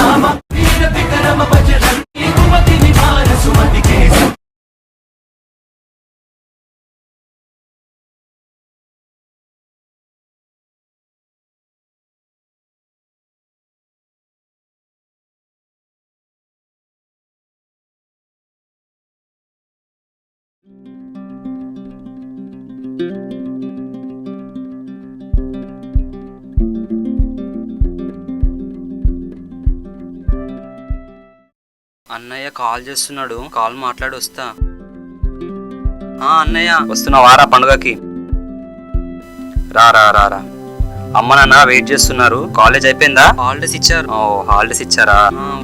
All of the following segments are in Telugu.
రామ వీర విక్రమ బజరంగి కుమతి నివార సుమతి కేసు. అన్నయ్య కాల్ చేస్తున్నాడు, కాల్ మాట్లాడి వస్తా. అన్నయ్య వస్తున్నావారా పండుగకి? రా రా రా రా. అమ్మ నాన్న వెయిట్ చేస్తున్నారు. కాలేజ్ అయిపోయిందా? హాలిడేస్ ఇచ్చారు. హాలిడేస్ ఇచ్చారా?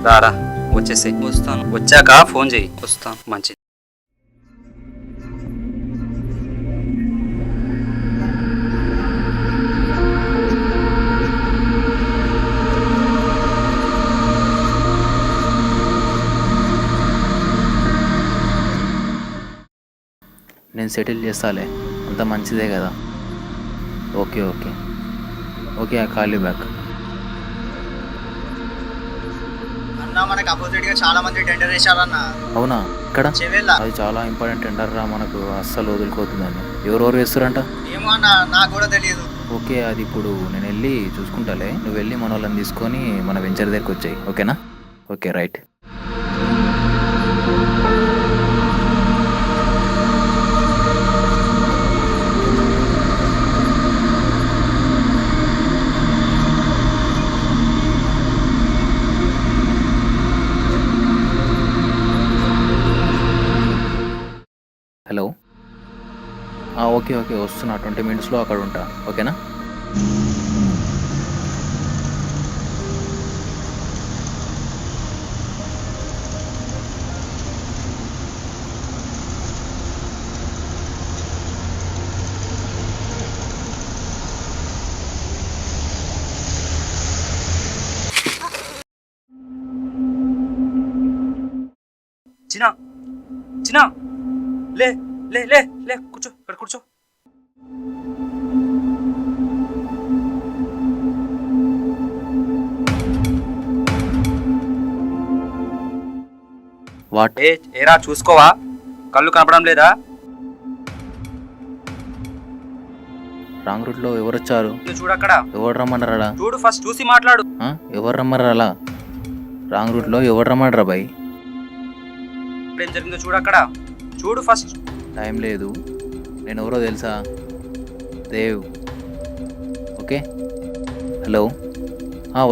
రారా వచ్చేసి. వస్తాను, వచ్చాక ఫోన్ చెయ్యి. వస్తాను. మంచిది. నేను సెటిల్ చేస్తాలే, అంత మంచిదే కదా. Okay okay okay, I call you back. అన్న మనకు అపోజిట్ గా చాలా మంది టెండర్ వేశారన్న. అవునా? ఇక్కడ చెవేళ్ళ అది చాలా ఇంపార్టెంట్ టెండర్ రా, మనకు అస్సలు వదులుకోతుందని. ఎవరెవరు వేస్తారంట? ఏమో అన్న, నాకు కూడా తెలియదు. ఓకే, అది ఇప్పుడు నేను వెళ్ళి చూసుకుంటాలే. నువ్వు వెళ్ళి మన వాళ్ళని తీసుకొని మన వెంచర్ దగ్గరికి వచ్చాయి, ఓకేనా? Okay right. Hello, okay okay వస్తున్నా, 20 minutesలో అక్కడ ఉంటా, ఓకేనా? చిన్నా చిన్నా, లే లే లే లే, కూర్చో, ఇక్కడ కూర్చో. వాట్? ఏరా చూసుకోవా? కళ్ళు కనపడం లేదా? రాంగ్ రూట్లో ఎవరు వచ్చారు? చూడక్కడ. ఎవరు రమ్మన్నారా? చూడు, ఫస్ట్ చూసి మాట్లాడు. ఎవరు రమ్మన్నారా? రాంగ్ రూట్లో ఎవరు రమ్మన్నారా బాయ్? ఏం జరిగిందో చూడక్కడ, చూడు ఫస్ట్. టైం లేదు, నేను ఎవరో తెలుసా? దేవ్. Okay, hello.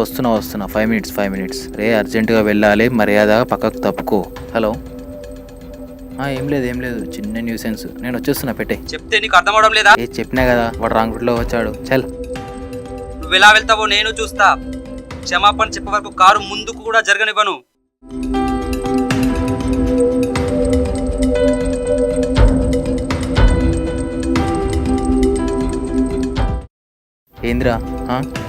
వస్తున్నా 5 minutes. రే అర్జెంటుగా వెళ్ళాలి, మర్యాద పక్కకు తప్పుకో. హలో. ఏం లేదు, చిన్న న్యూసెన్స్. నేను వచ్చేస్తున్నా, పెట్టే. చెప్తే నీకు అర్థం అవడం లేదా? చెప్పినా కదా, వాడు రాంగ్ రూట్లో వచ్చాడు. చల్. నువ్వు ఎలా వెళ్తావో నేను చూస్తా. క్షమాపణ చెప్పే వరకు కారు ముందుకు కూడా జరగనివ్వను. ఏందిరా?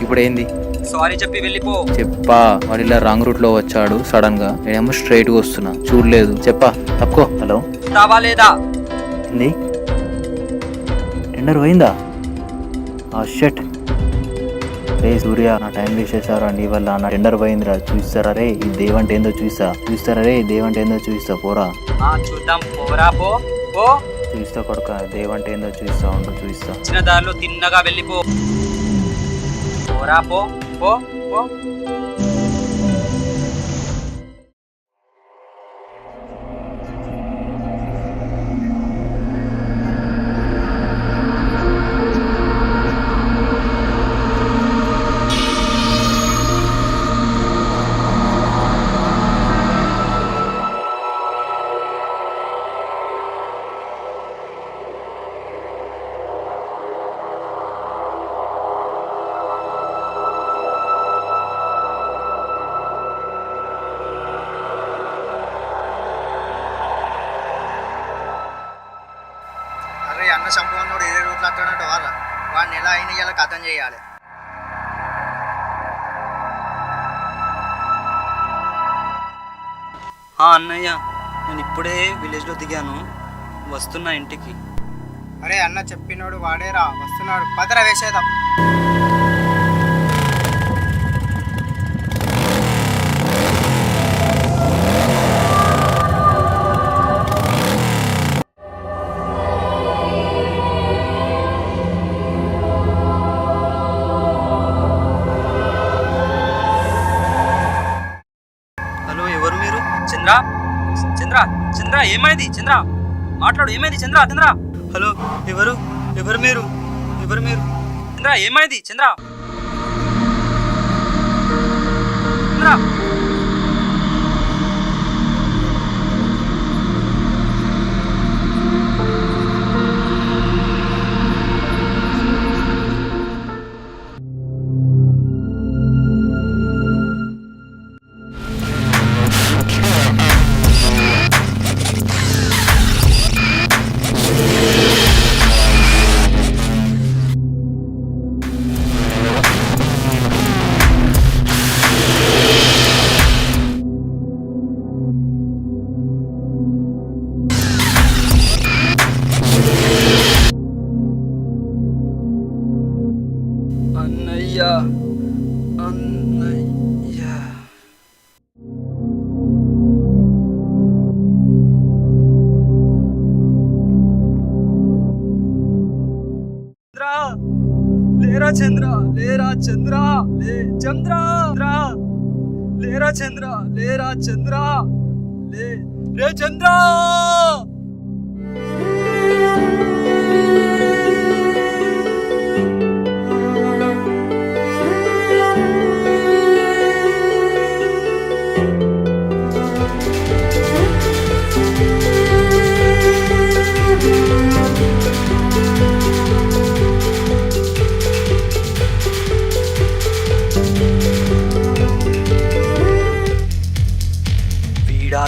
ఇప్పుడు ఏంది? సారీ చెప్పి వెళ్ళిపో. చెప్పా, వాడు ఇలా రాంగ్ రూట్ లో వచ్చాడు సడన్ గా, నేనేమో స్ట్రైట్ గా వస్తున్నా, చూడలేదు. చెప్పా, తప్పుకో. హలో, తావా లేదా? ఏంది? టెండర్ పోయిందా? షట్. రే సూర్య, నా టైం వేస్ట్ చేశారా నీ వల్ల. నా టెండర్ పోయిందిరా. చూస్తారా రే ఈ దేవంటే ఏందో చూస్తా. పోరా. చూద్దాం, పోరా పో. చూస్తా కొడుక, దేవంటే ఏందో చూస్తా. చిన్న దారిలో తిన్నగా వెళ్ళిపో. పోరా పో. అన్న సంపూర్ణుడు ఇదే రూట్లో అట్టాడంట వాళ్ళ. వాడిని ఎలా అయినా ఇలా కథం చేయాలి. అన్నయ్య, నేను ఇప్పుడే విలేజ్లో దిగాను, వస్తున్నా ఇంటికి. అరే అన్న చెప్పినోడు వాడేరా, వస్తున్నాడు. పదర వేసేద్దాం. చంద్ర చంద్ర చంద్ర ఏమైంది చంద్ర మాట్లాడు ఏమైంది చంద్ర చంద్ర హలో ఎవరు ఎవరు మీరు ఎవరు మీరు చంద్ర ఏమైంది చంద్ర చంద్ర అన్నయ్య అన్నయ్య చంద్ర లేరా చంద్ర లే చంద్ర లేరా చంద్ర లేరా చంద్ర లే రే చంద్ర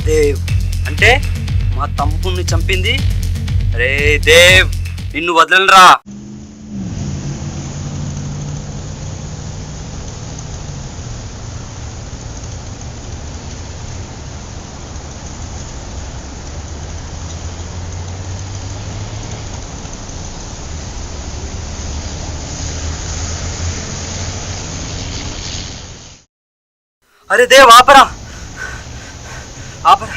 దేవ్ అంటే మా తమ్ముడిని చంపింది రే దేవ్ నిన్ను వదలరా అరే దేవ్ ఆపరా ఆపరా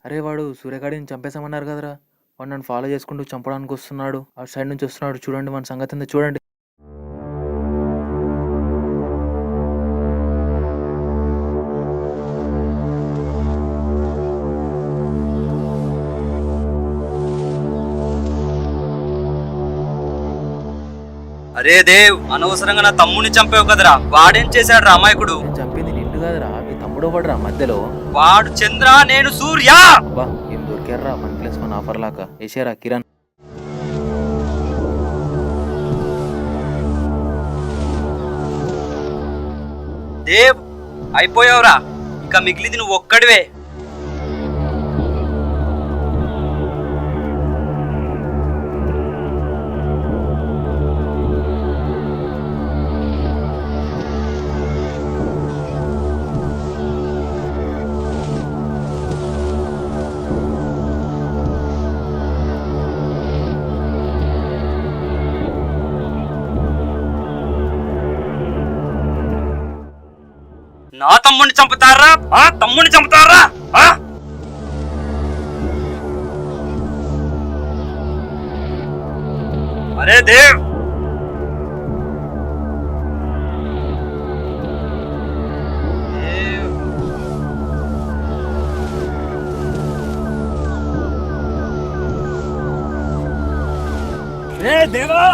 అరే వాడు సూర్యగాడిని చంపేసామన్నారు కదరా, వాడు నన్ను ఫాలో చేసుకుంటూ చంపడానికి వస్తున్నాడు, ఆ సైడ్ నుంచి వస్తున్నాడు. చూడండి మన సంగతి ఉంది చూడండి. అరే దేవ్ అనవసరంగా నా తమ్ముడిని చంపావు కదరా, వాడేం చేశాడు రా అమాయకుడు? నేను చంపింది నిన్ను కాదురా, మీ తమ్ముడు పడరా మధ్యలో. వాడు చంద్ర నేను సూర్య. అబ్బా ఏం దొరికారా 1+1 ఆఫర్ లాగా వేసారా కిరణ్. దేవ్ అయిపోయావురా, ఇంకా మిగిలింది నువ్వు ఒక్కడివే. నా తమ్ముడిని చంపుతారా? తమ్ముడిని చంపుతారా? అరే దేవ్ దేవా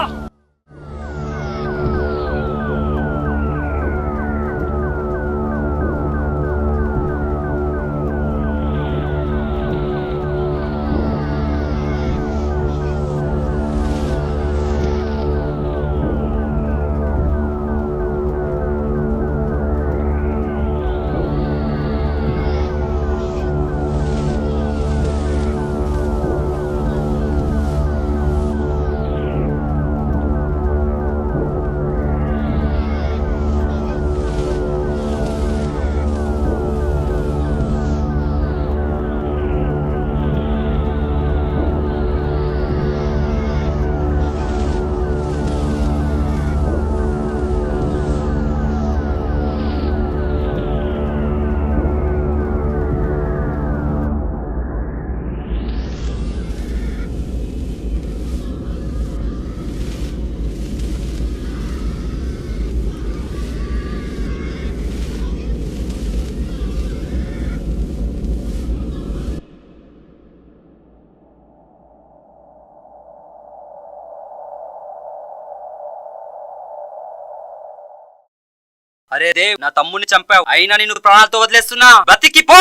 అరే దేవ్, నా తమ్ముడిని చంపావు, అయినా నేను ప్రాణాలతో వదిలేస్తున్నా, బ్రతికి పో.